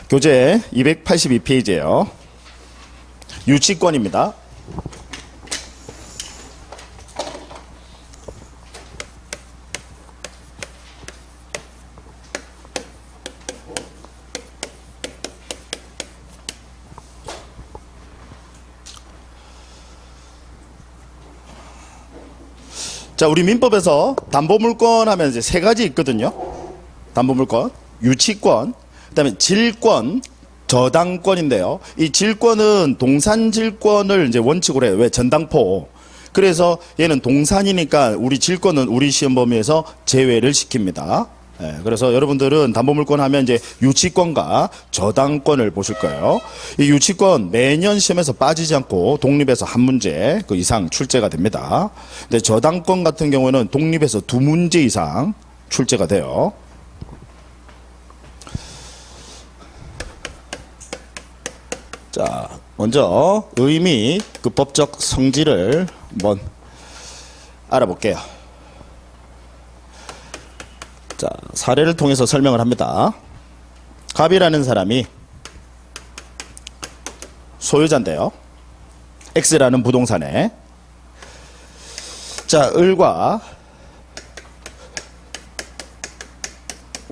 교재 282페이지예요. 유치권입니다. 자, 우리 민법에서 담보물권 하면 이제 세 가지 있거든요. 담보물권, 유치권, 그다음에 질권, 저당권인데요. 이 질권은 동산질권을 이제 원칙으로 해요. 왜? 전당포. 그래서 얘는 동산이니까 우리 질권은 우리 시험 범위에서 제외를 시킵니다. 예, 그래서 여러분들은 담보물권 하면 이제 유치권과 저당권을 보실 거예요. 이 유치권 매년 시험에서 빠지지 않고 독립에서 한 문제 그 이상 출제가 됩니다. 근데 저당권 같은 경우는 독립에서 두 문제 이상 출제가 돼요. 자, 먼저 의미, 그 법적 성질을 한번 알아볼게요. 자, 사례를 통해서 설명을 합니다. 갑이라는 사람이 소유자인데요. X라는 부동산에 자, 을과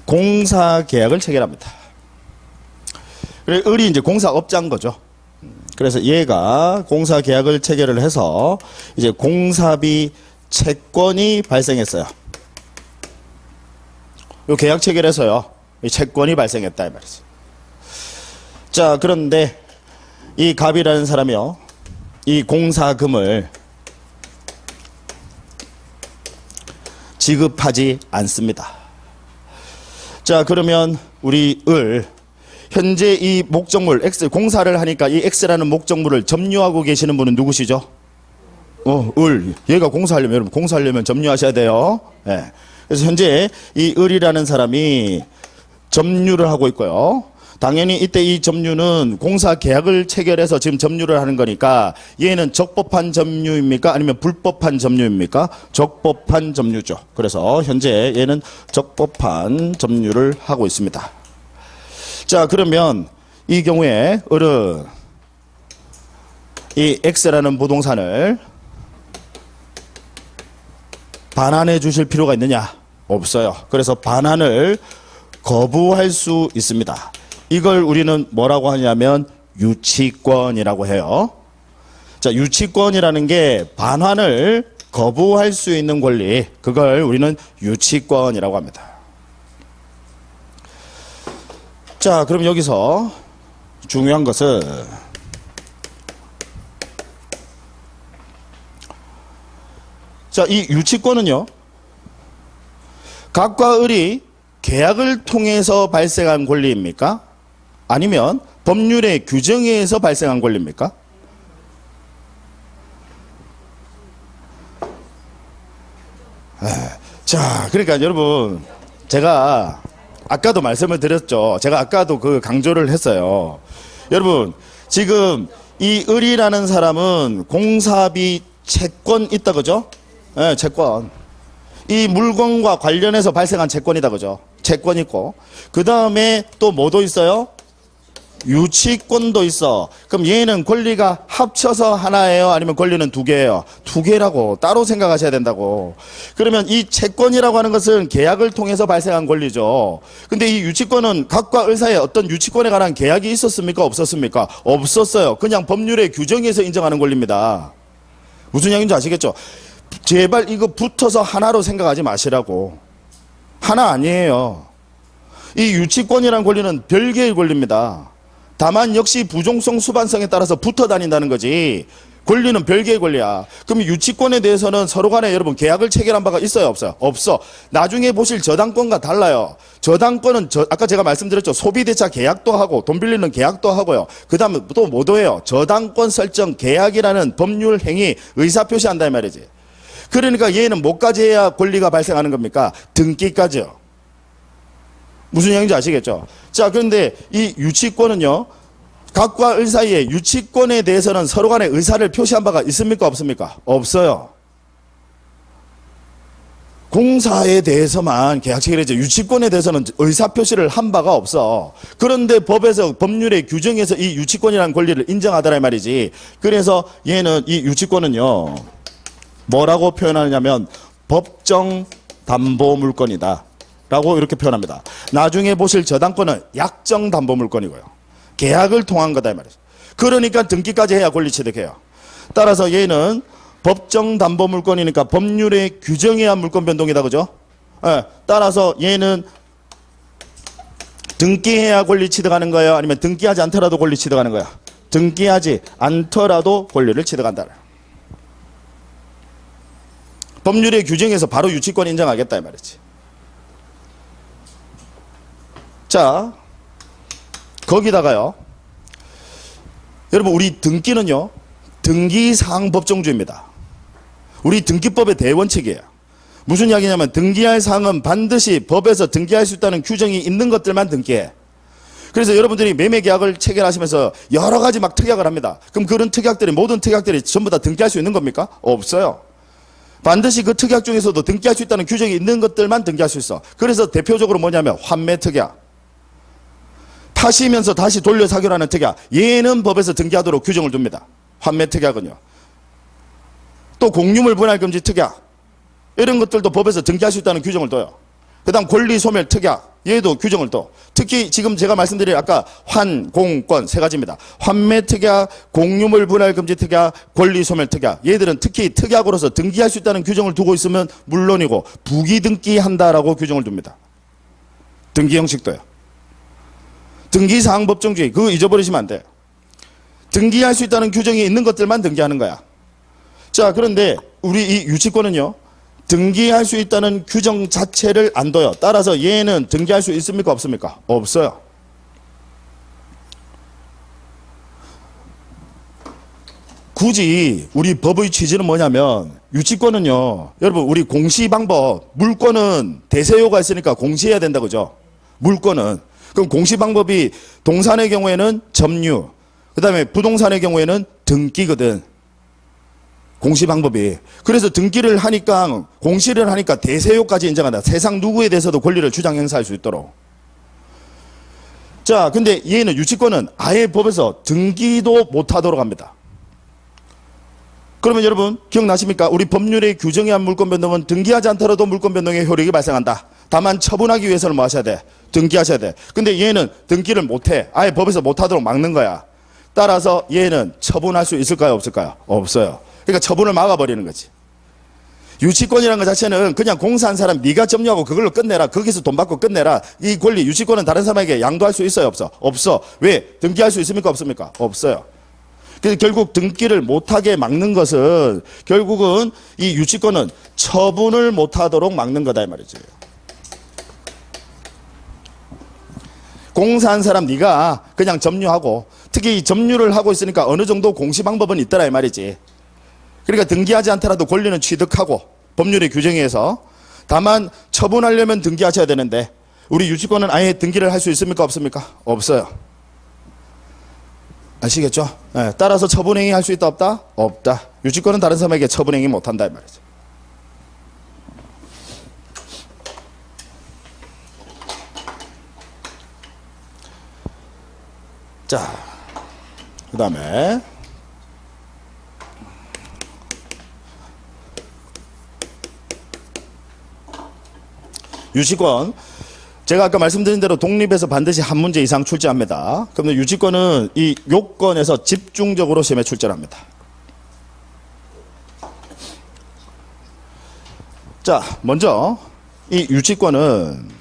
공사 계약을 체결합니다. 그래, 을이 이제 공사업자인 거죠. 그래서 얘가 공사 계약을 체결을 해서 이제 공사비 채권이 발생했어요. 요 계약 체결해서요, 이 채권이 발생했다 이 말이죠. 자, 그런데 이 갑이라는 사람이요, 이 공사금을 지급하지 않습니다. 자, 그러면 우리 을 현재 이 목적물 X 공사를 하니까 이 X라는 목적물을 점유하고 계시는 분은 누구시죠? 을. 얘가 공사하려면, 여러분 공사하려면 점유하셔야 돼요. 네. 그래서 현재 이 을이라는 사람이 점유를 하고 있고요. 당연히 이때 이 점유는 공사 계약을 체결해서 지금 점유를 하는 거니까 얘는 적법한 점유입니까? 아니면 불법한 점유입니까? 적법한 점유죠. 그래서 현재 얘는 적법한 점유를 하고 있습니다. 자, 그러면 이 경우에 을은 이 X라는 부동산을 반환해 주실 필요가 있느냐? 없어요. 그래서 반환을 거부할 수 있습니다. 이걸 우리는 뭐라고 하냐면 유치권이라고 해요. 자, 유치권이라는 게 반환을 거부할 수 있는 권리, 그걸 우리는 유치권이라고 합니다. 자, 그럼 여기서 중요한 것은 자, 이 유치권은요, 갑과 을이 계약을 통해서 발생한 권리입니까? 아니면 법률의 규정에 의해서 발생한 권리입니까? 자, 그러니까 여러분, 제가 아까도 말씀을 드렸죠. 제가 아까도 그 강조를 했어요. 여러분, 지금 이 을이라는 사람은 공사비 채권 있다, 그죠? 네, 채권. 이 물건과 관련해서 발생한 채권이다, 그죠? 채권 있고. 그 다음에 또 뭐도 있어요? 유치권도 있어. 그럼 얘는 권리가 합쳐서 하나예요? 아니면 권리는 두 개예요? 두 개라고 따로 생각하셔야 된다고. 그러면 이 채권이라고 하는 것은 계약을 통해서 발생한 권리죠. 근데 이 유치권은 갑과 을 사이에 어떤 유치권에 관한 계약이 있었습니까? 없었습니까? 없었어요. 그냥 법률의 규정에서 인정하는 권리입니다. 무슨 얘기인지 아시겠죠? 제발 이거 붙어서 하나로 생각하지 마시라고. 하나 아니에요. 이 유치권이라는 권리는 별개의 권리입니다. 다만 역시 부종성 수반성에 따라서 붙어 다닌다는 거지, 권리는 별개의 권리야. 그럼 유치권에 대해서는 서로 간에 여러분 계약을 체결한 바가 있어요, 없어요? 없어. 나중에 보실 저당권과 달라요. 저당권은 아까 제가 말씀드렸죠. 소비대차 계약도 하고 돈 빌리는 계약도 하고요. 그 다음에 또 뭐도 해요? 저당권 설정 계약이라는 법률 행위 의사표시한다 이 말이지. 그러니까 얘는 뭐까지 해야 권리가 발생하는 겁니까? 등기까지요. 무슨 얘기인지 아시겠죠? 자, 그런데 이 유치권은요, 갑과 을 사이에 유치권에 대해서는 서로 간에 의사를 표시한 바가 있습니까? 없습니까? 없어요. 공사에 대해서만 계약 체결이죠. 유치권에 대해서는 의사표시를 한 바가 없어. 그런데 법에서, 법률의 규정에서 이 유치권이라는 권리를 인정하더라 이 말이지. 그래서 얘는, 이 유치권은요, 뭐라고 표현하느냐면 법정 담보 물건이다 라고 이렇게 표현합니다. 나중에 보실 저당권은 약정 담보 물건이고요, 계약을 통한 거다 이 말이죠. 그러니까 등기까지 해야 권리 취득해요. 따라서 얘는 법정 담보 물건이니까 법률에 규정해야 물권 변동이다, 그죠? 예, 따라서 얘는 등기해야 권리 취득하는 거예요, 아니면 등기하지 않더라도 권리 취득하는 거야? 등기하지 않더라도 권리를 취득한다. 법률의 규정에서 바로 유치권 인정하겠다 이 말이지. 자, 거기다가요, 여러분 우리 등기는요, 등기사항 법정주의입니다. 우리 등기법의 대원칙이에요. 무슨 이야기냐면 등기할 사항은 반드시 법에서 등기할 수 있다는 규정이 있는 것들만 등기해. 그래서 여러분들이 매매계약을 체결하시면서 여러 가지 막 특약을 합니다. 그럼 그런 특약들이, 모든 특약들이 전부 다 등기할 수 있는 겁니까? 없어요. 반드시 그 특약 중에서도 등기할 수 있다는 규정이 있는 것들만 등기할 수 있어. 그래서 대표적으로 뭐냐면 환매 특약, 파시면서 다시 돌려 사결하는 특약, 얘는 법에서 등기하도록 규정을 둡니다. 환매 특약은요. 또 공유물 분할 금지 특약, 이런 것들도 법에서 등기할 수 있다는 규정을 둬요. 그 다음 권리 소멸 특약, 얘도 규정을 둬. 특히 지금 제가 말씀드린 아까 환, 공, 권 세 가지입니다. 환매 특약, 공유물 분할 금지 특약, 권리 소멸 특약, 얘들은 특히 특약으로서 등기할 수 있다는 규정을 두고 있으면 물론이고 부기 등기한다라고 규정을 둡니다. 등기 형식도요. 등기사항 법정주의, 그거 잊어버리시면 안 돼요. 등기할 수 있다는 규정이 있는 것들만 등기하는 거야. 자, 그런데 우리 이 유치권은요, 등기할 수 있다는 규정 자체를 안 둬요. 따라서 얘는 등기할 수 있습니까? 없습니까? 없어요. 굳이 우리 법의 취지는 뭐냐면, 유치권은요, 여러분 우리 공시 방법, 물권은 대세효가 있으니까 공시해야 된다, 그죠? 물권은. 그럼 공시 방법이 동산의 경우에는 점유, 그 다음에 부동산의 경우에는 등기거든. 공시 방법이. 그래서 등기를 하니까, 공시를 하니까 대세효까지 인정한다. 세상 누구에 대해서도 권리를 주장 행사할 수 있도록. 자, 근데 얘는 유치권은 아예 법에서 등기도 못하도록 합니다. 그러면 여러분 기억나십니까? 우리 법률의 규정에 한 물권 변동은 등기하지 않더라도 물권 변동의 효력이 발생한다. 다만 처분하기 위해서는 뭐 하셔야 돼? 등기하셔야 돼. 근데 얘는 등기를 못해. 아예 법에서 못하도록 막는 거야. 따라서 얘는 처분할 수 있을까요? 없을까요? 없어요. 그러니까 처분을 막아버리는 거지. 유치권이라는 것 자체는 그냥 공사한 사람 네가 점유하고 그걸로 끝내라. 거기서 돈 받고 끝내라. 이 권리, 유치권은 다른 사람에게 양도할 수 있어요? 없어? 없어. 왜? 등기할 수 있습니까? 없습니까? 없어요. 그래서 결국 등기를 못하게 막는 것은 결국은 이 유치권은 처분을 못하도록 막는 거다 이 말이죠. 공사한 사람 네가 그냥 점유하고, 특히 이 점유를 하고 있으니까 어느 정도 공시 방법은 있더라 이 말이지. 그러니까 등기하지 않더라도 권리는 취득하고 법률의 규정에 의해서, 다만 처분하려면 등기하셔야 되는데 우리 유치권은 아예 등기를 할 수 있습니까? 없습니까? 없어요. 아시겠죠? 네, 따라서 처분행위 할 수 있다 없다? 없다. 유치권은 다른 사람에게 처분행위 못한다 이 말이죠. 자, 그 다음에 유치권, 제가 아까 말씀드린 대로 독립에서 반드시 한 문제 이상 출제합니다. 그러면 유치권은 이 요건에서 집중적으로 시험에 출제합니다. 자, 먼저 이 유치권은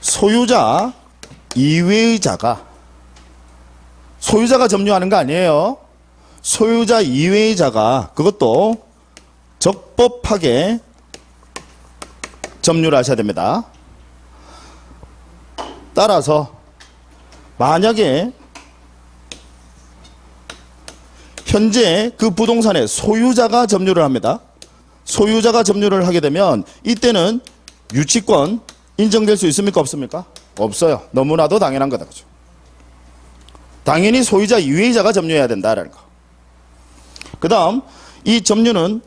소유자 이외의 자가, 소유자가 점유하는 거 아니에요. 소유자 이외의 자가, 그것도 적법하게 점유를 하셔야 됩니다. 따라서 만약에 현재 그 부동산의 소유자가 점유를 합니다. 소유자가 점유를 하게 되면 이때는 유치권 인정될 수 있습니까? 없습니까? 없어요. 너무나도 당연한 거다. 그죠? 당연히 소유자 이외의 자가 점유해야 된다라는 거. 그 다음 이 점유는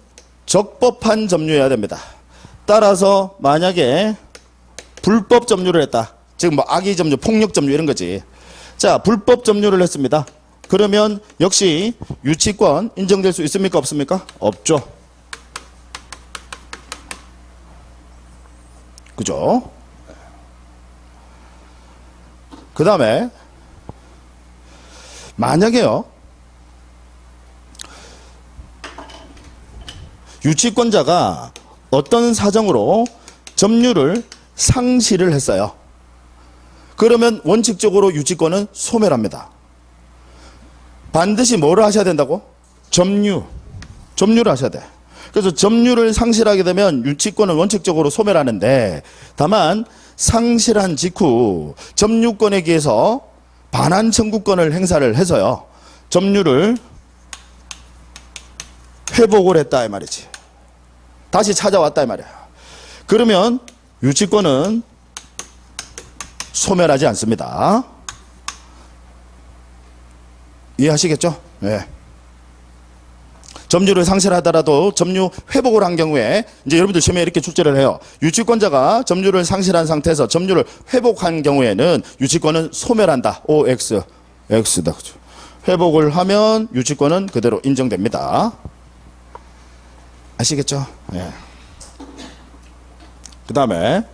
적법한 점유여야 됩니다. 따라서 만약에 불법 점유를 했다. 지금 뭐 악의 점유, 폭력 점유 이런 거지. 자, 불법 점유를 했습니다. 그러면 역시 유치권 인정될 수 있습니까? 없습니까? 없죠. 그죠? 그 다음에 만약에요, 유치권자가 어떤 사정으로 점유를 상실을 했어요. 그러면 원칙적으로 유치권은 소멸합니다. 반드시 뭐를 하셔야 된다고? 점유를 하셔야 돼. 그래서 점유를 상실하게 되면 유치권은 원칙적으로 소멸하는데, 다만 상실한 직후 점유권에 기해서 반환 청구권을 행사를 해서요, 점유를 회복을 했다 이 말이지. 다시 찾아왔다 이 말이야. 그러면 유치권은 소멸하지 않습니다. 이해하시겠죠? 네. 점유를 상실하더라도 점유 회복을 한 경우에, 이제 여러분들 시험에 이렇게 출제를 해요. 유치권자가 점유를 상실한 상태에서 점유를 회복한 경우에는 유치권은 소멸한다. OX, X다. 그죠? 회복을 하면 유치권은 그대로 인정됩니다. 아시겠죠? 네. 그 다음에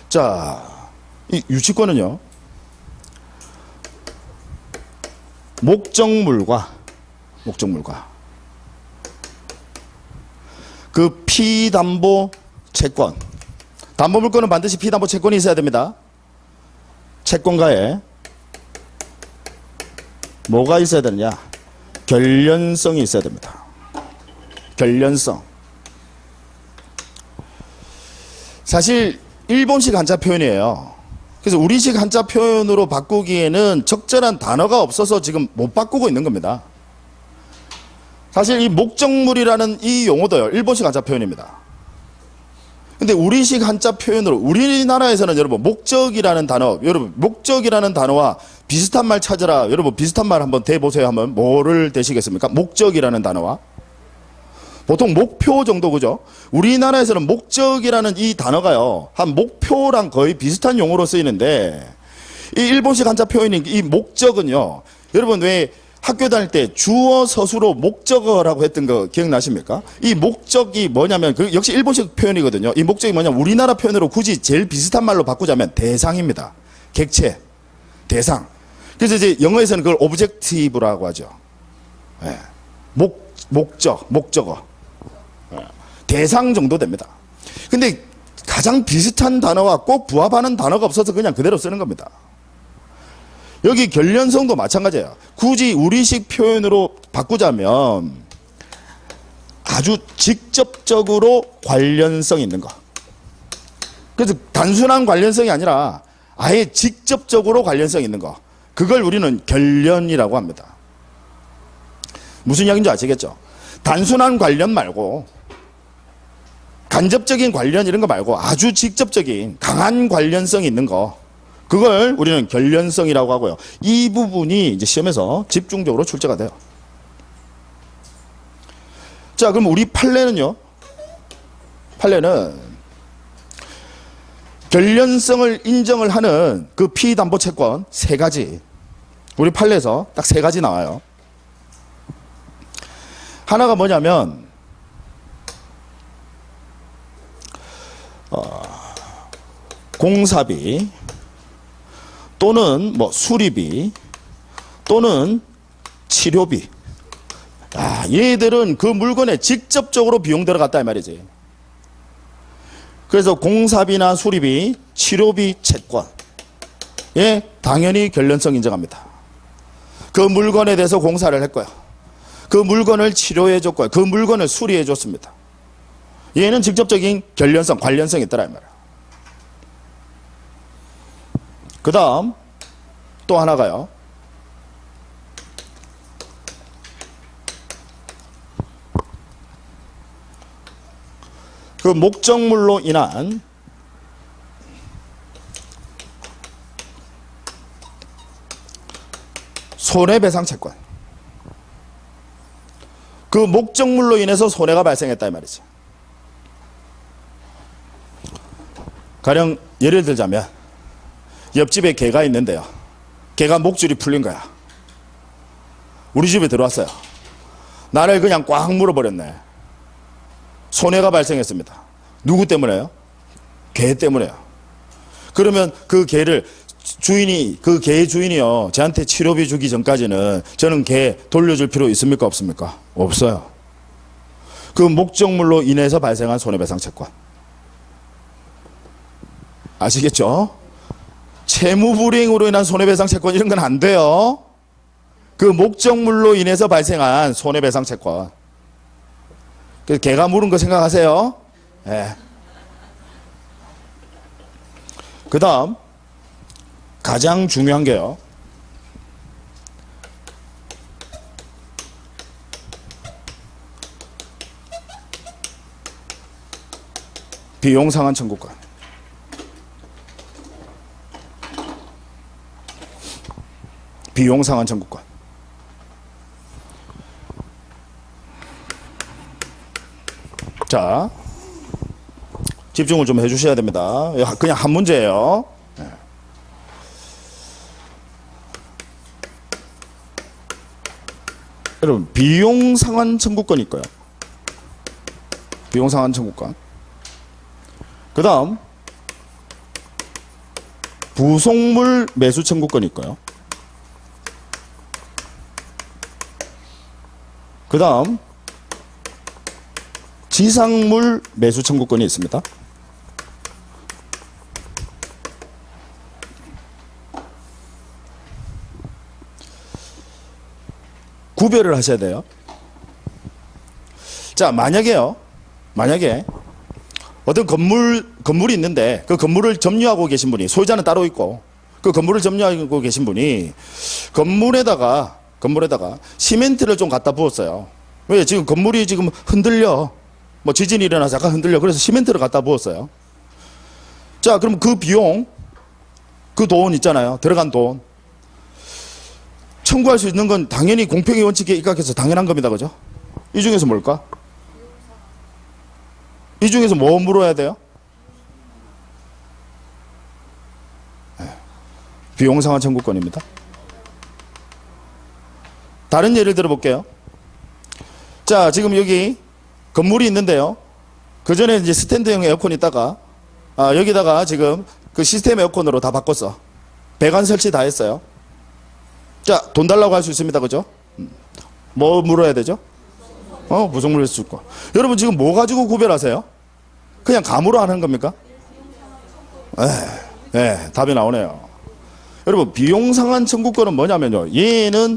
자, 이 유치권은요, 목적물과 그 피담보 채권, 담보물권은 반드시 피담보 채권이 있어야 됩니다. 채권가에 뭐가 있어야 되느냐? 결련성이 있어야 됩니다. 결련성. 사실 일본식 한자 표현이에요. 그래서 우리식 한자 표현으로 바꾸기에는 적절한 단어가 없어서 지금 못 바꾸고 있는 겁니다. 사실 이 목적물이라는 이 용어도요, 일본식 한자 표현입니다. 근데 우리식 한자 표현으로, 우리나라에서는 여러분 목적이라는 단어, 여러분 목적이라는 단어와 비슷한 말 찾으라. 여러분 비슷한 말 한번 대보세요. 하면 뭐를 대시겠습니까? 목적이라는 단어와 보통 목표 정도, 그죠? 우리나라에서는 목적이라는 이 단어가요, 한 목표랑 거의 비슷한 용어로 쓰이는데, 이 일본식 한자 표현인 이 목적은요, 여러분 왜 학교 다닐 때 주어 서술어 목적어라고 했던 거 기억나십니까? 이 목적이 뭐냐면, 그 역시 일본식 표현이거든요. 이 목적이 뭐냐면 우리나라 표현으로 굳이 제일 비슷한 말로 바꾸자면 대상입니다. 객체, 대상. 그래서 이제 영어에서는 그걸 오브젝티브라고 하죠. 네. 목적어. 대상 정도 됩니다. 근데 가장 비슷한 단어와 꼭 부합하는 단어가 없어서 그냥 그대로 쓰는 겁니다. 여기 결련성도 마찬가지예요. 굳이 우리식 표현으로 바꾸자면 아주 직접적으로 관련성 있는 거. 그래서 단순한 관련성이 아니라 아예 직접적으로 관련성 있는 거. 그걸 우리는 결련이라고 합니다. 무슨 이야기인지 아시겠죠? 단순한 관련 말고, 간접적인 관련 이런 거 말고 아주 직접적인 강한 관련성이 있는 거, 그걸 우리는 결련성이라고 하고요. 이 부분이 이제 시험에서 집중적으로 출제가 돼요. 자, 그럼 우리 판례는요, 판례는 결련성을 인정을 하는 그 피담보 채권 세 가지, 우리 판례에서 딱 세 가지 나와요. 하나가 뭐냐면 공사비 또는 뭐 수리비 또는 치료비. 얘들은 그 물건에 직접적으로 비용 들어갔다 이 말이지. 그래서 공사비나 수리비, 치료비 채권에 당연히 결련성 인정합니다. 그 물건에 대해서 공사를 했고요, 그 물건을 치료해 줬고요, 그 물건을 수리해 줬습니다. 얘는 직접적인 결련성, 관련성이 있더라 이 말이야. 그 다음 또 하나가요, 그 목적물로 인한 손해배상 채권. 그 목적물로 인해서 손해가 발생했다 이 말이죠. 가령 예를 들자면 옆집에 개가 있는데요. 개가 목줄이 풀린 거야. 우리 집에 들어왔어요. 나를 그냥 꽉 물어버렸네. 손해가 발생했습니다. 누구 때문에요? 개 때문에요. 그러면 그 개를 그 개의 주인이요, 저한테 치료비 주기 전까지는 저는 개 돌려줄 필요 있습니까? 없습니까? 없어요. 그 목적물로 인해서 발생한 손해배상 채권. 아시겠죠? 채무불이행으로 인한 손해배상 채권 이런 건 안 돼요. 그 목적물로 인해서 발생한 손해배상 채권. 그래서 개가 물은 거 생각하세요. 네. 그 다음 가장 중요한 게요, 비용상환 청구권. 비용상환 청구권. 자, 집중을 좀 해주셔야 됩니다. 그냥 한 문제예요. 네. 여러분, 비용상환 청구권이 있고요. 비용상환 청구권. 그 다음 부속물 매수 청구권이 있고요. 그 다음 지상물 매수 청구권이 있습니다. 구별을 하셔야 돼요. 자, 만약에 어떤 건물이 있는데 그 건물을 점유하고 계신 분이, 소유자는 따로 있고 그 건물을 점유하고 계신 분이 건물에다가 시멘트를 좀 갖다 부었어요. 왜? 지금 건물이 지금 흔들려. 뭐 지진이 일어나서 약간 흔들려. 그래서 시멘트를 갖다 부었어요. 자, 그럼 그 비용, 그 돈 있잖아요. 들어간 돈. 청구할 수 있는 건 당연히 공평의 원칙에 입각해서 당연한 겁니다. 그죠? 이 중에서 뭘까? 이 중에서 뭐 물어야 돼요? 네. 비용상환 청구권입니다. 다른 예를 들어 볼게요. 자, 지금 여기 건물이 있는데요. 그 전에 이제 스탠드형 에어컨이 있다가, 여기다가 지금 그 시스템 에어컨으로 다 바꿨어. 배관 설치 다 했어요. 자, 돈 달라고 할 수 있습니다. 그죠? 뭐 물어야 되죠? 부속물 수권. 여러분 지금 뭐 가지고 구별하세요? 그냥 감으로 하는 겁니까? 네, 답이 나오네요. 여러분, 비용상환 청구권은 뭐냐면요, 얘는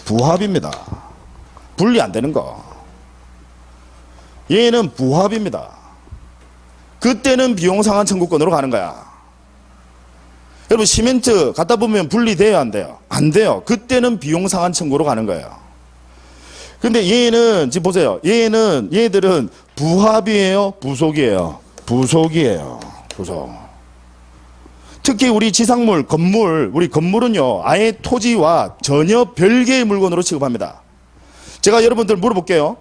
부합입니다. 분리 안 되는 거. 얘는 부합입니다. 그때는 비용상환 청구권으로 가는 거야. 여러분, 시멘트 갖다 보면 분리돼요, 안 돼요? 안 돼요. 그때는 비용상환 청구로 가는 거예요. 근데 얘는 지금 보세요. 얘들은 부합이에요, 부속이에요? 부속이에요. 부속. 특히 우리 지상물, 우리 건물은요, 아예 토지와 전혀 별개의 물건으로 취급합니다. 제가 여러분들 물어볼게요.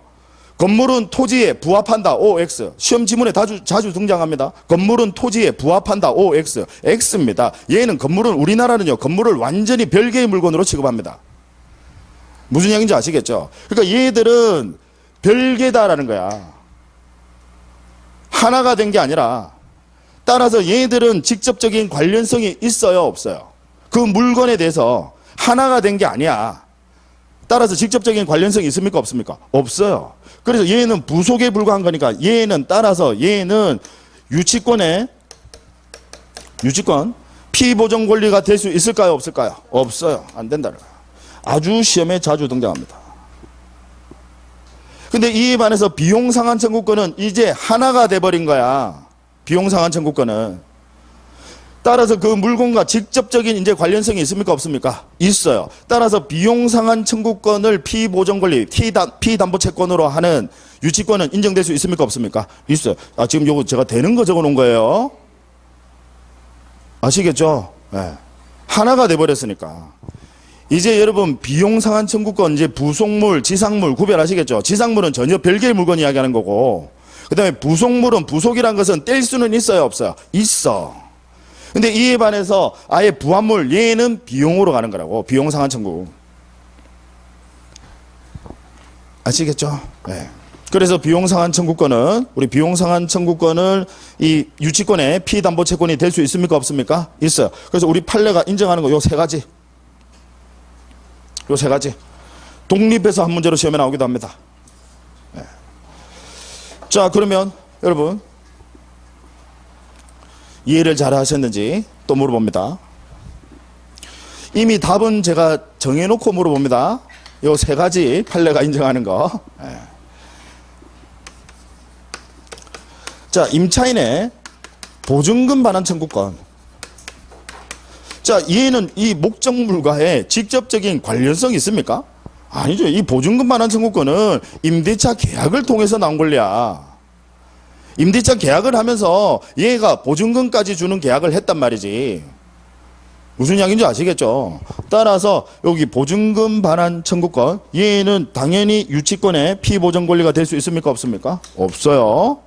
건물은 토지에 부합한다, OX. 시험 지문에 자주 등장합니다. 건물은 토지에 부합한다, OX. X입니다. 우리나라는요, 건물을 완전히 별개의 물건으로 취급합니다. 무슨 얘기인지 아시겠죠? 그러니까 얘들은 별개다라는 거야. 하나가 된 게 아니라, 따라서 얘들은 직접적인 관련성이 있어요, 없어요? 그 물건에 대해서 하나가 된 게 아니야. 따라서 직접적인 관련성이 있습니까, 없습니까? 없어요. 그래서 얘는 부속에 불과한 거니까 얘는 유치권 피보정 권리가 될 수 있을까요, 없을까요? 없어요. 안 된다는 거예요. 아주 시험에 자주 등장합니다. 근데 이에 반해서 비용상환 청구권은 이제 하나가 돼버린 거야. 비용상환 청구권은. 따라서 그 물건과 직접적인 이제 관련성이 있습니까, 없습니까? 있어요. 따라서 비용상환 청구권을 피보정 권리, 피담보 채권으로 하는 유치권은 인정될 수 있습니까, 없습니까? 있어요. 지금 요거 제가 되는 거 적어 놓은 거예요. 아시겠죠? 네. 하나가 돼버렸으니까. 이제 여러분 비용상한 청구권 이제 부속물, 지상물 구별하시겠죠? 지상물은 전혀 별개의 물건 이야기하는 거고, 그 다음에 부속물은 부속이란 것은 뗄 수는 있어요, 없어요? 있어. 근데 이에 반해서 아예 부합물, 얘는 비용으로 가는 거라고. 비용상한 청구. 아시겠죠? 네. 그래서 비용상한 청구권은, 우리 비용상한 청구권을 이 유치권의 피담보채권이 될 수 있습니까? 없습니까? 있어요. 그래서 우리 판례가 인정하는 거 요 세 가지. 요 세 가지. 독립해서 한 문제로 시험에 나오기도 합니다. 네. 자, 그러면 여러분 이해를 잘 하셨는지 또 물어봅니다. 이미 답은 제가 정해놓고 물어봅니다. 요 세 가지 판례가 인정하는 거. 네. 자, 임차인의 보증금 반환 청구권. 자, 얘는 이 목적물과의 직접적인 관련성이 있습니까? 아니죠. 이 보증금 반환 청구권은 임대차 계약을 통해서 나온 권리야. 임대차 계약을 하면서 얘가 보증금까지 주는 계약을 했단 말이지. 무슨 이야기인지 아시겠죠? 따라서 여기 보증금 반환 청구권, 얘는 당연히 유치권의 피보정 권리가 될 수 있습니까? 없습니까? 없어요.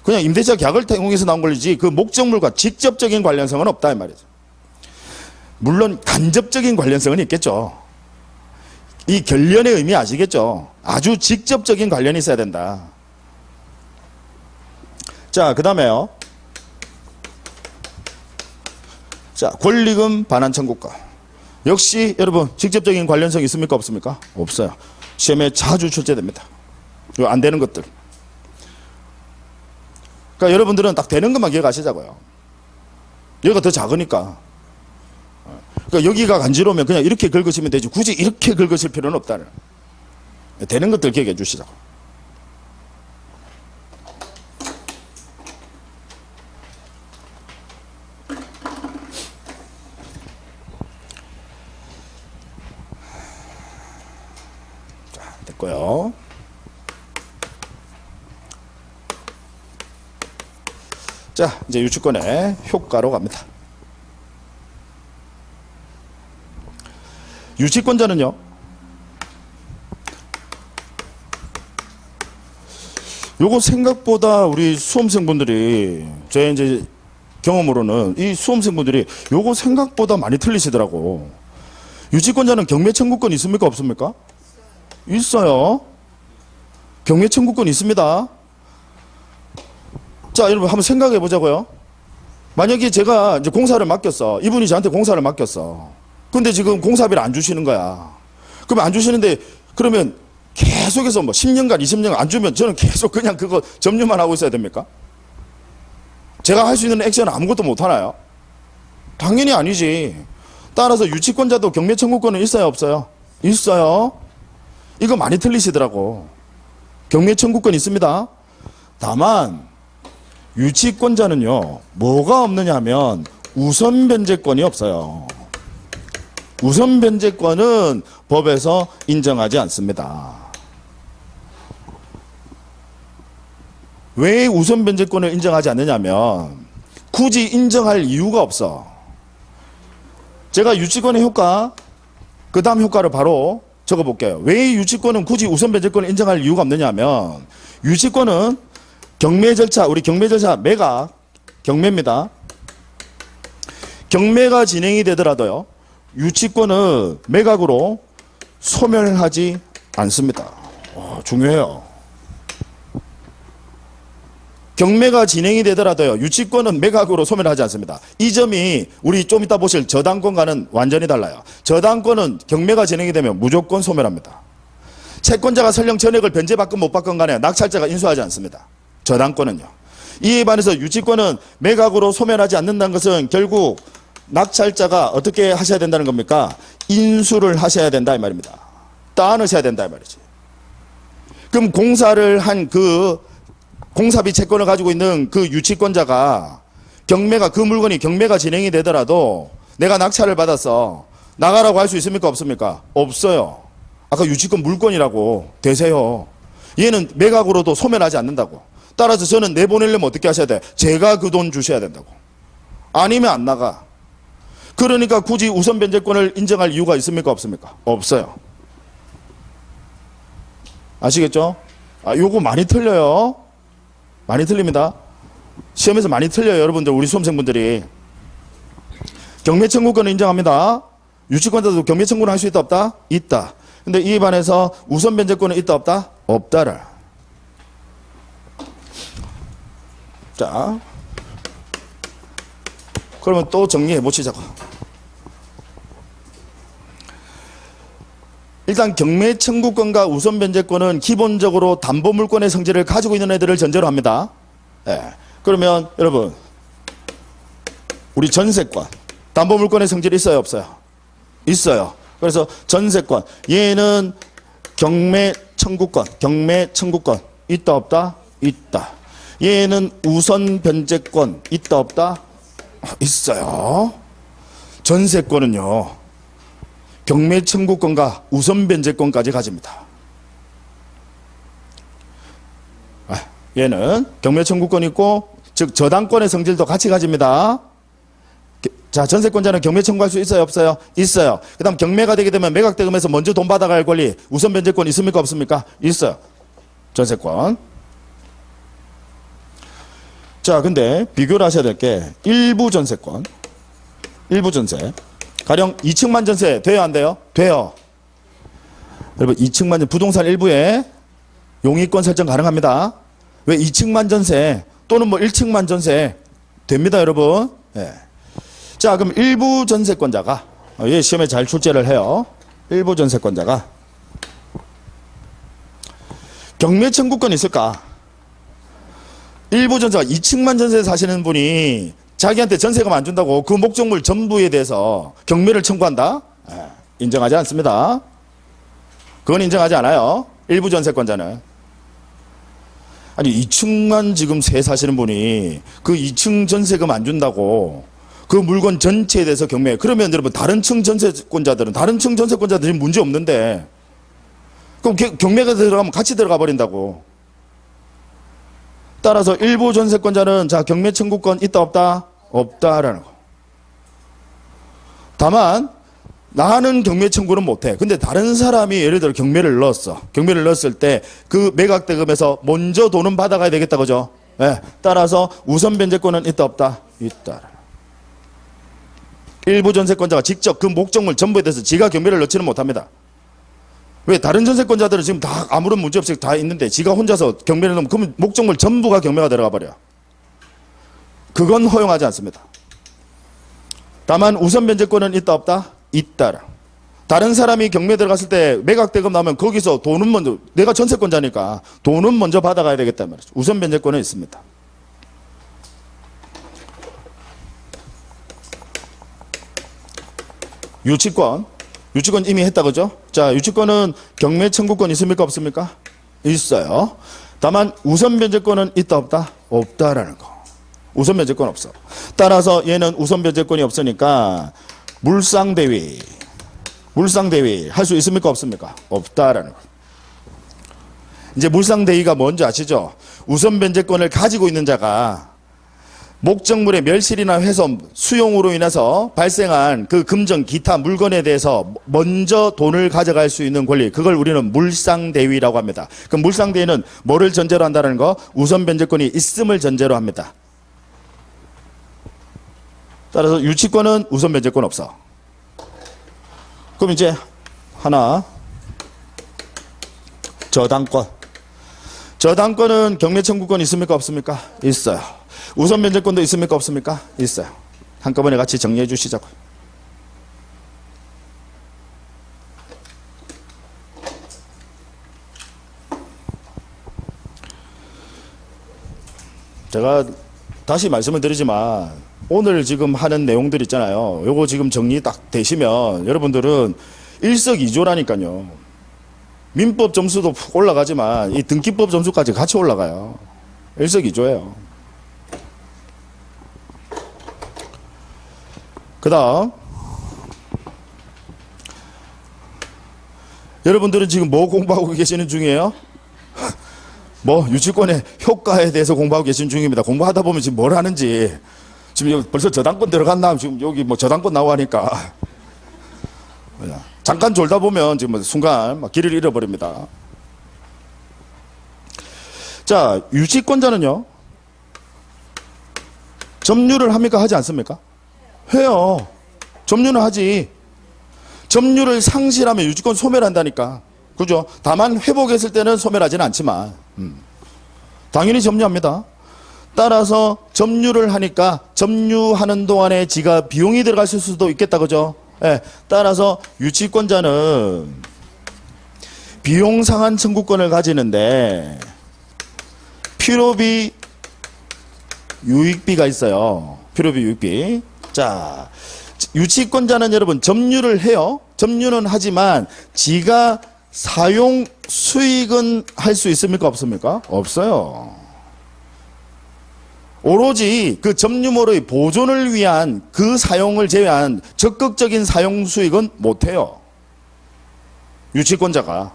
그냥 임대차 계약을 통해서 나온 권리지 그 목적물과 직접적인 관련성은 없다 이 말이죠. 물론 간접적인 관련성은 있겠죠. 이 결련의 의미 아시겠죠? 아주 직접적인 관련이 있어야 된다. 자, 그 다음에요. 자, 권리금 반환 청구권. 역시 여러분 직접적인 관련성이 있습니까? 없습니까? 없어요. 시험에 자주 출제됩니다. 이거 안 되는 것들. 그러니까 여러분들은 딱 되는 것만 기억하시자고요. 여기가 더 작으니까. 그러니까 여기가 간지러우면 그냥 이렇게 긁으시면 되지 굳이 이렇게 긁으실 필요는 없다는. 되는 것들 기억해 주시자고. 자, 됐고요. 자, 이제 유치권의 효과로 갑니다. 유치권자는요, 요거 생각보다 우리 수험생분들이, 제 이제 경험으로는 이 수험생분들이 요거 생각보다 많이 틀리시더라고. 유치권자는 경매 청구권 있습니까? 없습니까? 있어요. 경매 청구권 있습니다. 자, 여러분 한번 생각해 보자고요. 만약에 제가 이제 공사를 맡겼어. 이분이 저한테 공사를 맡겼어. 근데 지금 공사비를 안 주시는 거야. 그러면 안 주시는데 그러면 계속해서 뭐 10년간 20년간 안 주면 저는 계속 그냥 그거 점유만 하고 있어야 됩니까? 제가 할 수 있는 액션은 아무것도 못 하나요? 당연히 아니지. 따라서 유치권자도 경매 청구권은 있어요, 없어요? 있어요. 이거 많이 틀리시더라고. 경매 청구권 있습니다. 다만 유치권자는요, 뭐가 없느냐 하면 우선 변제권이 없어요. 우선 변제권은 법에서 인정하지 않습니다. 왜 우선 변제권을 인정하지 않느냐면 굳이 인정할 이유가 없어. 제가 유치권의 효과, 그 다음 효과를 바로 적어볼게요. 왜 유치권은 굳이 우선 변제권을 인정할 이유가 없느냐면 유치권은 경매 절차, 우리 경매 절차 매각, 경매입니다. 경매가 진행이 되더라도요, 유치권은 매각으로 소멸하지 않습니다. 중요해요. 경매가 진행이 되더라도요, 유치권은 매각으로 소멸하지 않습니다. 이 점이 우리 좀 이따 보실 저당권과는 완전히 달라요. 저당권은 경매가 진행이 되면 무조건 소멸합니다. 채권자가 설령 전액을 변제받건 못 받건 간에 낙찰자가 인수하지 않습니다. 저당권은요. 이에 반해서 유치권은 매각으로 소멸하지 않는다는 것은 결국 낙찰자가 어떻게 하셔야 된다는 겁니까? 인수를 하셔야 된다 이 말입니다. 따놓으셔야 된다 이 말이지. 그럼 공사를 한 그 공사비 채권을 가지고 있는 그 유치권자가 경매가, 그 물건이 경매가 진행이 되더라도 내가 낙찰을 받았어, 나가라고 할 수 있습니까? 없습니까? 없어요. 아까 유치권 물건이라고 되세요. 얘는 매각으로도 소멸하지 않는다고. 따라서 저는 내보내려면 어떻게 하셔야 돼? 제가 그 돈 주셔야 된다고. 아니면 안 나가. 그러니까 굳이 우선 변제권을 인정할 이유가 있습니까? 없습니까? 없어요. 아시겠죠? 요거 많이 틀려요. 많이 틀립니다. 시험에서 많이 틀려요. 여러분들, 우리 수험생분들이. 경매 청구권을 인정합니다. 유치권자도 경매 청구를 할 수 있다 없다? 있다. 근데 이에 반해서 우선 변제권은 있다 없다? 없다를. 자, 그러면 또 정리해 보시자고. 일단 경매 청구권과 우선 변제권은 기본적으로 담보물권의 성질을 가지고 있는 애들을 전제로 합니다. 예. 그러면 여러분, 우리 전세권 담보물권의 성질이 있어요 없어요? 있어요. 그래서 전세권, 얘는 경매 청구권 있다 없다? 있다. 얘는 우선 변제권 있다 없다? 있어요. 전세권은요, 경매 청구권과 우선 변제권까지 가집니다. 얘는 경매 청구권 있고, 즉 저당권의 성질도 같이 가집니다. 자, 전세권자는 경매 청구할 수 있어요 없어요? 있어요. 그 다음 경매가 되게 되면 매각대금에서 먼저 돈 받아갈 권리, 우선 변제권 있습니까 없습니까? 있어요. 전세권. 자, 근데 비교를 하셔야 될 게 일부 전세권, 일부 전세, 가령 2층만 전세 돼요 안 돼요? 돼요. 여러분, 2층만 부동산 일부에 용의권 설정 가능합니다. 왜 2층만 전세 또는 뭐 1층만 전세 됩니다, 여러분. 예. 자, 그럼 일부 전세권자가, 얘 시험에 잘 출제를 해요. 일부 전세권자가 경매 청구권 있을까? 일부 전세가 2층만 전세 사시는 분이 자기한테 전세금 안 준다고 그 목적물 전부에 대해서 경매를 청구한다? 인정하지 않습니다. 그건 인정하지 않아요. 일부 전세권자는. 아니, 2층만 지금 세 사시는 분이 그 2층 전세금 안 준다고 그 물건 전체에 대해서 경매. 그러면 여러분, 다른 층 전세권자들이 문제 없는데, 그럼 경매가 들어가면 같이 들어가 버린다고. 따라서 일부 전세권자는 자, 경매 청구권 있다 없다? 없다라는 거. 다만 나는 경매 청구는 못해. 근데 다른 사람이 예를 들어 경매를 넣었어. 경매를 넣었을 때 그 매각대금에서 먼저 돈은 받아가야 되겠다, 그죠? 네. 따라서 우선 변제권은 있다 없다? 있다. 일부 전세권자가 직접 그 목적물 전부에 대해서 지가 경매를 넣지는 못합니다. 왜? 다른 전세권자들은 지금 다 아무런 문제 없이 다 있는데 지가 혼자서 경매를 넣으면 그러면 목적물 전부가 경매가 들어가 버려. 그건 허용하지 않습니다. 다만 우선 변제권은 있다 없다? 있다. 다른 사람이 경매 들어갔을 때 매각대금 나오면 거기서 돈은 먼저, 내가 전세권자니까 돈은 먼저 받아가야 되겠단 말이죠. 우선 변제권은 있습니다. 유치권 이미 했다, 그죠? 자, 유치권은 경매 청구권 있습니까 없습니까? 있어요. 다만 우선 변제권은 있다 없다? 없다라는 거. 우선 변제권 없어. 따라서 얘는 우선 변제권이 없으니까 물상대위 할 수 있습니까 없습니까? 없다라는 거. 이제 물상대위가 뭔지 아시죠? 우선 변제권을 가지고 있는 자가 목적물의 멸실이나 훼손, 수용으로 인해서 발생한 그 금전, 기타 물건에 대해서 먼저 돈을 가져갈 수 있는 권리, 그걸 우리는 물상대위라고 합니다. 그 물상대위는 뭐를 전제로 한다는 거? 우선 변제권이 있음을 전제로 합니다. 따라서 유치권은 우선 변제권 없어. 그럼 이제 하나, 저당권은 경매 청구권 있습니까 없습니까? 있어요. 우선 변제권도 있습니까 없습니까? 있어요. 한꺼번에 같이 정리해 주시자고요. 제가 다시 말씀을 드리지만 오늘 지금 하는 내용들 있잖아요. 요거 지금 정리 딱 되시면 여러분들은 일석이조라니까요. 민법 점수도 올라가지만 이 등기법 점수까지 같이 올라가요. 일석이조예요. 그 다음, 여러분들은 지금 뭐 공부하고 계시는 중이에요? 뭐 유치권의 효과에 대해서 공부하고 계시는 중입니다. 공부하다 보면 지금 뭘 하는지 지금 여기 벌써 저당권 들어갔나? 지금 여기 뭐 저당권 나오고 하니까. 잠깐 졸다 보면 지금 순간 막 길을 잃어버립니다. 자, 유치권자는요, 점유를 합니까? 하지 않습니까? 해요. 점유는 하지. 점유를 상실하면 유치권 소멸 한다니까. 그죠? 다만 회복했을 때는 소멸하지는 않지만, 당연히 점유합니다. 따라서 점유를 하니까 점유하는 동안에 지가 비용이 들어갈 수도 있겠다. 그죠? 예. 따라서 유치권자는 비용 상한 청구권을 가지는데 필요비 유익비가 있어요. 필요비 유익비. 자, 유치권자는 여러분 점유를 해요. 점유는 하지만 지가 사용 수익은 할 수 있습니까? 없습니까? 없어요. 오로지 그 점유물의 보존을 위한 그 사용을 제외한 적극적인 사용 수익은 못해요. 유치권자가.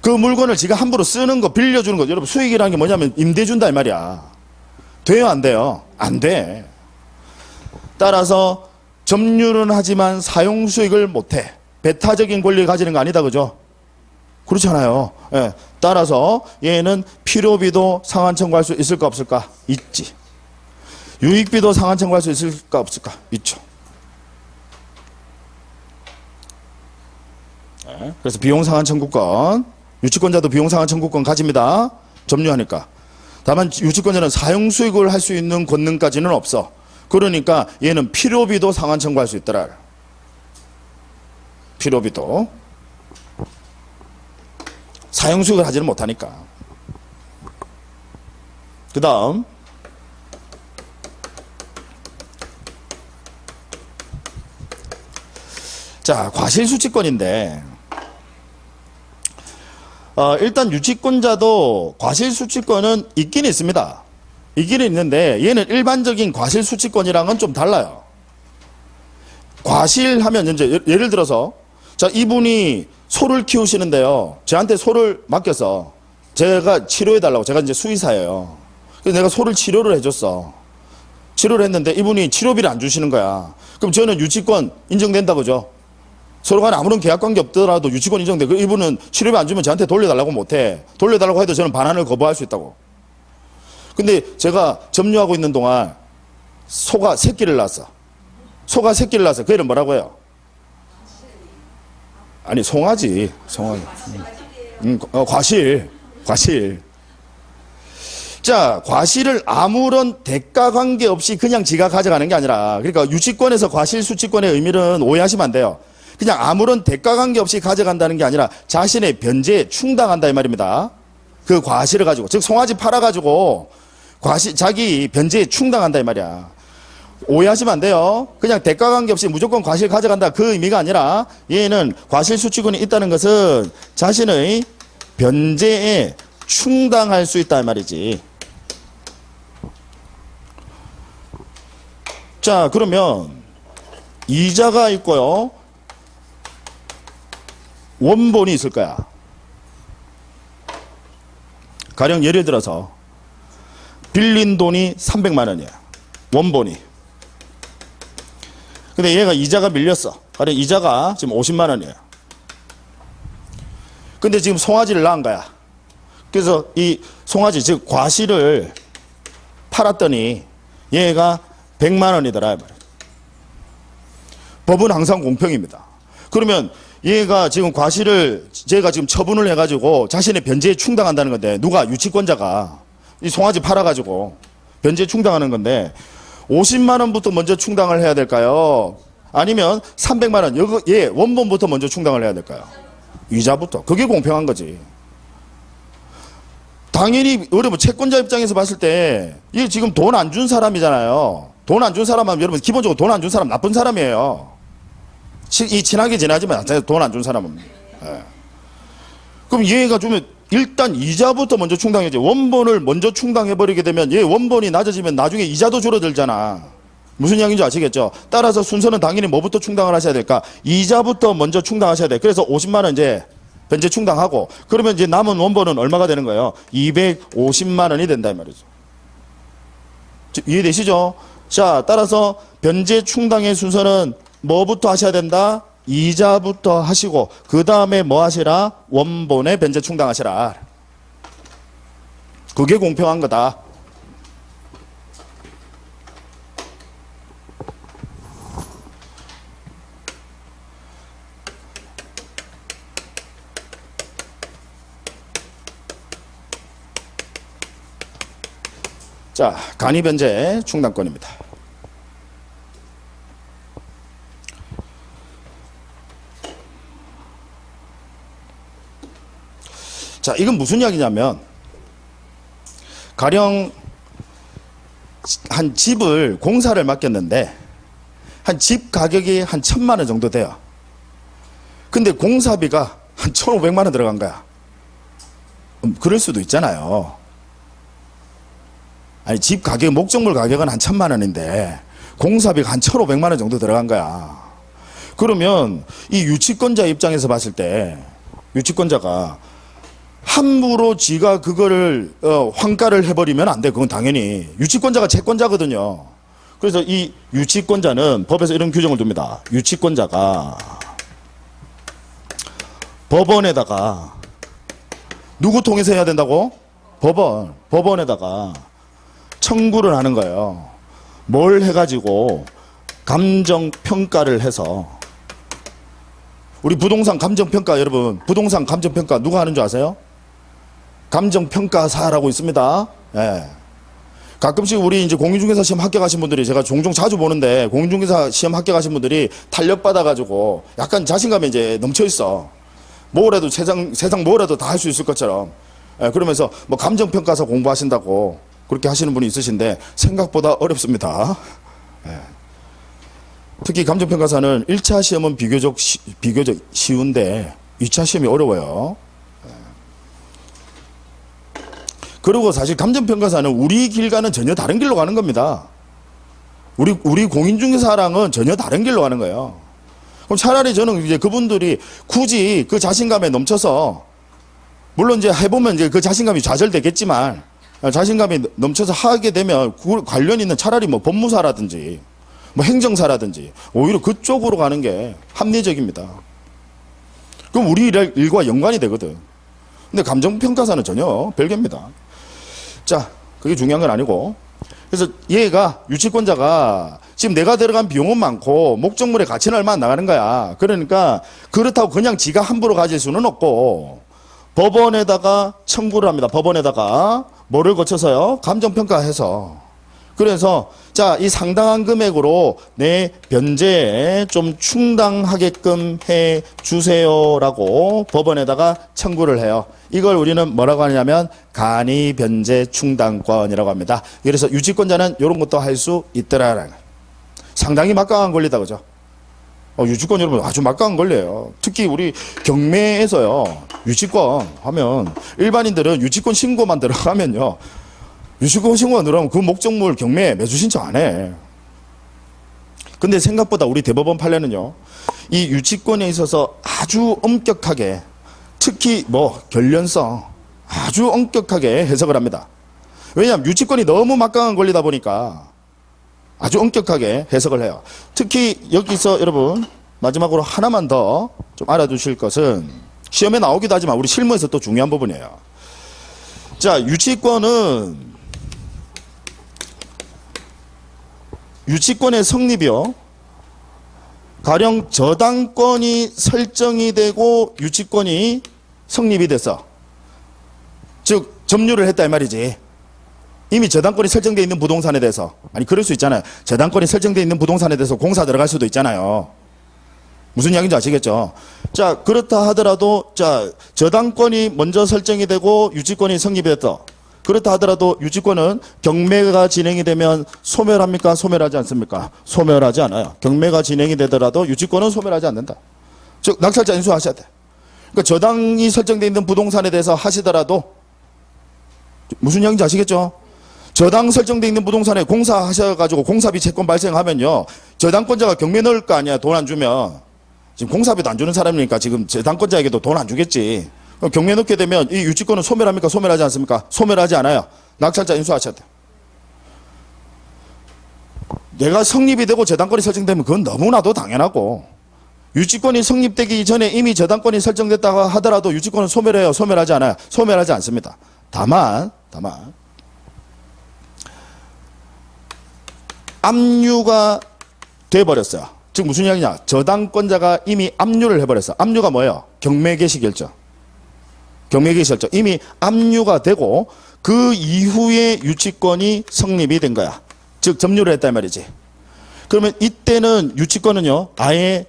그 물건을 지가 함부로 쓰는 거, 빌려주는 거, 여러분 수익이라는 게 뭐냐면 임대준다 이 말이야. 돼요, 안 돼요? 안 돼. 따라서 점유는 하지만 사용 수익을 못해. 배타적인 권리를 가지는 거 아니다, 그죠? 그렇잖아요. 예. 따라서 얘는 필요비도 상환 청구할 수 있을까 없을까? 있지. 유익비도 상환 청구할 수 있을까 없을까? 있죠. 예. 그래서 비용 상환 청구권, 유치권자도 비용 상환 청구권 가집니다. 점유하니까. 다만 유치권자는 사용 수익을 할 수 있는 권능까지는 없어. 그러니까 얘는 필요비도 상환 청구할 수 있더라. 필요비도. 사용 수익을 하지는 못하니까. 그 다음 자, 과실수취권인데 일단 유치권자도 과실수취권은 있긴 있습니다. 있기는 있는데 얘는 일반적인 과실수취권이랑은 좀 달라요. 과실하면 이제 예를 들어서 자, 이분이 소를 키우시는데요. 저한테 소를 맡겨서 제가 치료해달라고. 제가 이제 수의사예요. 그래서 내가 소를 치료를 해줬어. 치료를 했는데 이분이 치료비를 안 주시는 거야. 그럼 저는 유치권 인정된다, 그죠? 서로 간에 아무런 계약관계 없더라도 유치권 인정돼. 그 이분은 치료비 안 주면 저한테 돌려달라고 못해. 돌려달라고 해도 저는 반환을 거부할 수 있다고. 근데 제가 점유하고 있는 동안 소가 새끼를 낳았어. 소가 새끼를 낳았어. 그 애는 뭐라고 해요? 아니, 송아지. 과실. 자, 과실을 아무런 대가 관계 없이 그냥 지가 가져가는 게 아니라, 그러니까 유치권에서 과실 수취권의 의미는 오해하시면 안 돼요. 그냥 아무런 대가 관계 없이 가져간다는 게 아니라 자신의 변제에 충당한다 이 말입니다. 그 과실을 가지고, 즉 송아지 팔아가지고 자기 변제에 충당한다 이 말이야. 오해하시면 안 돼요. 그냥 대가 관계 없이 무조건 과실 가져간다 그 의미가 아니라 얘는 과실 수취권이 있다는 것은 자신의 변제에 충당할 수 있다 이 말이지. 자, 그러면 이자가 있고요. 원본이 있을 거야. 가령 예를 들어서 빌린 돈이 300만 원이야. 원본이. 근데 얘가 이자가 밀렸어. 가령 이자가 지금 50만 원이에요. 근데 지금 송아지를 낳은 거야. 그래서 이 송아지, 즉 과실을 팔았더니 얘가 100만 원이더라. 법은 항상 공평입니다. 그러면 얘가 지금 과실을 제가 지금 처분을 해가지고 자신의 변제에 충당한다는 건데, 누가? 유치권자가 이 송아지 팔아가지고 변제에 충당하는 건데 50만 원부터 먼저 충당을 해야 될까요? 아니면 300만 원, 얘 원본부터 먼저 충당을 해야 될까요? 이자부터. 그게 공평한 거지. 당연히 여러분 채권자 입장에서 봤을 때 이게 지금 돈 안 준 사람이잖아요. 돈 안 준 사람은 여러분 기본적으로 돈 안 준 사람 나쁜 사람이에요. 이 친하게 지내지만 돈 안 준 사람은. 예. 그럼 얘가 주면 일단 이자부터 먼저 충당해야지. 원본을 먼저 충당해버리게 되면 얘 원본이 낮아지면 나중에 이자도 줄어들잖아. 무슨 이야기인지 아시겠죠? 따라서 순서는 당연히 뭐부터 충당을 하셔야 될까? 이자부터 먼저 충당하셔야 돼. 그래서 50만 원 이제 변제 충당하고, 그러면 이제 남은 원본은 얼마가 되는 거예요? 250만 원이 된다 이 말이죠. 이해되시죠? 자, 따라서 변제 충당의 순서는 뭐부터 하셔야 된다? 이자부터 하시고 그 다음에 뭐 하시라? 원본에 변제 충당하시라. 그게 공평한 거다. 자, 간이변제 충당권입니다. 자, 이건 무슨 이야기냐면 가령 한 집을 공사를 맡겼는데 한 집 가격이 한 1,000만 원 정도 돼요. 근데 공사비가 한 1,500만 원 들어간 거야. 그럴 수도 있잖아요. 아니, 집 가격, 목적물 가격은 한 1,000만 원인데 공사비가 한 1,500만 원 정도 들어간 거야. 그러면 이 유치권자 입장에서 봤을 때 유치권자가 함부로 지가 그거를 환가를 해버리면 안 돼. 그건 당연히 유치권자가 채권자거든요. 그래서 이 유치권자는 법에서 이런 규정을 둡니다. 유치권자가 법원에다가 누구 통해서 해야 된다고? 법원에다가 청구를 하는 거예요. 뭘 해가지고 감정평가를 해서 우리 부동산 감정평가 여러분 부동산 감정평가 누가 하는 줄 아세요? 감정평가사라고 있습니다. 예. 가끔씩 우리 이제 공인중개사 시험 합격하신 분들이 제가 종종 자주 보는데 공인중개사 시험 합격하신 분들이 탄력받아가지고 약간 자신감이 이제 넘쳐있어. 뭐라도 세상 뭐라도 다 할 수 있을 것처럼. 예, 그러면서 뭐 감정평가사 공부하신다고 그렇게 하시는 분이 있으신데 생각보다 어렵습니다. 예. 특히 감정평가사는 1차 시험은 비교적 쉬운데 2차 시험이 어려워요. 그리고 사실 감정평가사는 우리 길과는 전혀 다른 길로 가는 겁니다. 우리 공인중개사랑은 전혀 다른 길로 가는 거예요. 그럼 차라리 저는 이제 그분들이 굳이 그 자신감에 넘쳐서 물론 이제 해보면 이제 그 자신감이 좌절되겠지만 자신감이 넘쳐서 하게 되면 그 관련 있는 차라리 뭐 법무사라든지 뭐 행정사라든지 오히려 그쪽으로 가는 게 합리적입니다. 그럼 우리 일과 연관이 되거든. 근데 감정평가사는 전혀 별개입니다. 자, 그게 중요한 건 아니고 그래서 얘가 유치권자가 지금 내가 들어간 비용은 많고 목적물의 가치는 얼마 안 나가는 거야. 그러니까 그렇다고 그냥 지가 함부로 가질 수는 없고 법원에다가 청구를 합니다. 법원에다가 뭐를 거쳐서요? 감정평가해서. 그래서 자, 이 상당한 금액으로 내 변제에 좀 충당하게끔 해 주세요라고 법원에다가 청구를 해요. 이걸 우리는 뭐라고 하냐면 간이 변제 충당권이라고 합니다. 그래서 유치권자는 이런 것도 할 수 있더라라는 거예요. 상당히 막강한 권리다, 그죠? 유치권 여러분 아주 막강한 권리예요. 특히 우리 경매에서요 유치권 하면 일반인들은 유치권 신고만 들어가면요. 유치권 신고가 들어가면 그 목적물 경매 매수 신청 안 해. 근데 생각보다 우리 대법원 판례는요. 이 유치권에 있어서 아주 엄격하게 특히 뭐 결련성 아주 엄격하게 해석을 합니다. 왜냐하면 유치권이 너무 막강한 권리다 보니까 아주 엄격하게 해석을 해요. 특히 여기서 여러분 마지막으로 하나만 더 좀 알아두실 것은 시험에 나오기도 하지만 우리 실무에서 또 중요한 부분이에요. 자, 유치권의 성립이요. 가령 저당권이 설정이 되고 유치권이 성립이 됐어. 즉 점유를 했다 이 말이지. 이미 저당권이 설정되어 있는 부동산에 대해서 아니 그럴 수 있잖아요. 저당권이 설정되어 있는 부동산에 대해서 공사 들어갈 수도 있잖아요. 무슨 이야기인지 아시겠죠? 자, 그렇다 하더라도 자, 저당권이 먼저 설정이 되고 유치권이 성립이 됐다. 그렇다 하더라도 유치권은 경매가 진행이 되면 소멸합니까? 소멸하지 않습니까? 소멸하지 않아요. 경매가 진행이 되더라도 유치권은 소멸하지 않는다. 즉 낙찰자 인수하셔야 돼. 그러니까 저당이 설정되어 있는 부동산에 대해서 하시더라도 무슨 이야기인지 아시겠죠? 저당 설정되어 있는 부동산에 공사하셔가지고 공사비 채권 발생하면요. 저당권자가 경매 넣을 거 아니야. 돈 안 주면. 지금 공사비도 안 주는 사람이니까 지금 저당권자에게도 돈 안 주겠지. 그럼 경매 넣게 되면 이 유치권은 소멸합니까? 소멸하지 않습니까? 소멸하지 않아요. 낙찰자 인수하셔야 돼. 내가 성립이 되고 저당권이 설정되면 그건 너무나도 당연하고, 유치권이 성립되기 전에 이미 저당권이 설정됐다고 하더라도 유치권은 소멸해요? 소멸하지 않아요? 소멸하지 않습니다. 다만 압류가 돼버렸어요. 즉 무슨 이야기냐? 저당권자가 이미 압류를 해버렸어. 압류가 뭐예요? 경매개시결정. 경매개시결정. 이미 압류가 되고 그 이후에 유치권이 성립이 된 거야. 즉 점유를 했단 말이지. 그러면 이때는 유치권은요, 아예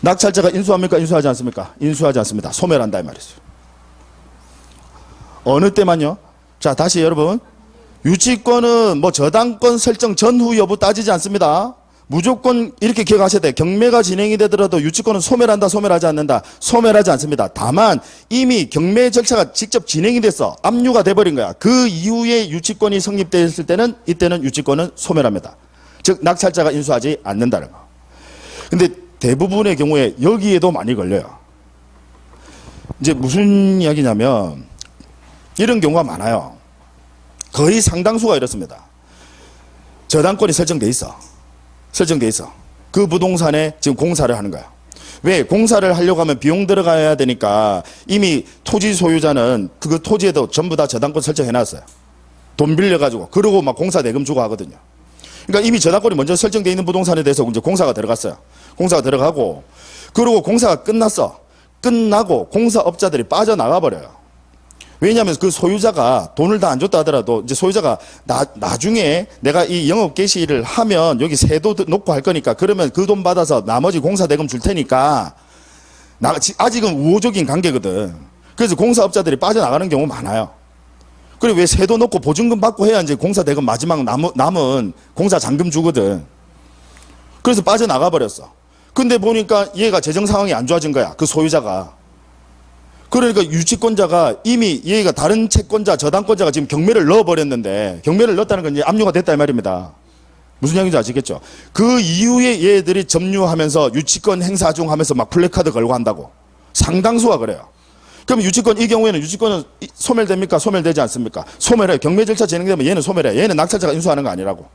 낙찰자가 인수합니까? 인수하지 않습니까? 인수하지 않습니다. 소멸한다 이 말이죠. 어느 때만요? 자, 다시 여러분, 유치권은 뭐 저당권 설정 전후 여부 따지지 않습니다. 무조건 이렇게 기억하셔야 돼요. 경매가 진행이 되더라도 유치권은 소멸한다, 소멸하지 않는다. 소멸하지 않습니다. 다만 이미 경매 절차가 직접 진행이 됐어. 압류가 돼버린 거야. 그 이후에 유치권이 성립됐을 때는 이때는 유치권은 소멸합니다. 즉 낙찰자가 인수하지 않는다는 거. 근데 대부분의 경우에 여기에도 많이 걸려요. 이제 무슨 이야기냐면 이런 경우가 많아요. 거의 상당수가 이렇습니다. 저당권이 설정돼 있어. 설정돼 있어. 그 부동산에 지금 공사를 하는 거야. 왜? 공사를 하려고 하면 비용 들어가야 되니까 이미 토지 소유자는 그 토지에도 전부 다 저당권 설정해놨어요. 돈 빌려가지고. 그러고 막 공사 대금 주고 하거든요. 그러니까 이미 저당권이 먼저 설정돼 있는 부동산에 대해서 이제 공사가 들어갔어요. 공사가 들어가고, 그리고 공사가 끝났어. 끝나고 공사업자들이 빠져나가 버려요. 왜냐하면 그 소유자가 돈을 다 안 줬다 하더라도 이제 소유자가 나중에 내가 이 영업 개시를 하면 여기 세도 놓고 할 거니까 그러면 그 돈 받아서 나머지 공사 대금 줄 테니까 아직은 우호적인 관계거든. 그래서 공사업자들이 빠져나가는 경우 많아요. 그리고 왜 세도 놓고 보증금 받고 해야 이제 공사 대금 마지막 남은 공사 잔금 주거든. 그래서 빠져나가 버렸어. 근데 보니까 얘가 재정 상황이 안 좋아진 거야. 그 소유자가. 그러니까 유치권자가 이미 얘가 다른 채권자, 저당권자가 지금 경매를 넣어버렸는데, 경매를 넣었다는 건 이제 압류가 됐다 이 말입니다. 무슨 이야기인지 아시겠죠? 그 이후에 얘들이 점유하면서 유치권 행사 중 하면서 막 플래카드 걸고 한다고. 상당수가 그래요. 그럼 유치권, 이 경우에는 유치권은 소멸됩니까? 소멸되지 않습니까? 소멸해요. 경매 절차 진행되면 얘는 소멸해요. 얘는 낙찰자가 인수하는 거 아니라고.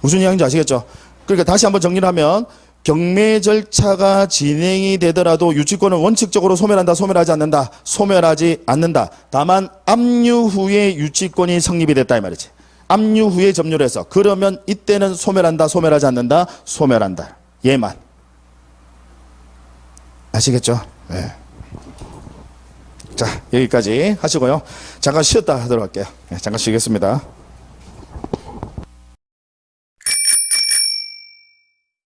무슨 이야기인지 아시겠죠? 그러니까 다시 한번 정리를 하면, 경매 절차가 진행이 되더라도 유치권은 원칙적으로 소멸한다, 소멸하지 않는다, 소멸하지 않는다. 다만 압류 후에 유치권이 성립이 됐다 이 말이지. 압류 후에 점유를 해서. 그러면 이때는 소멸한다, 소멸하지 않는다, 소멸한다. 얘만. 아시겠죠? 네. 자, 여기까지 하시고요. 잠깐 쉬었다 하도록 할게요. 네, 잠깐 쉬겠습니다.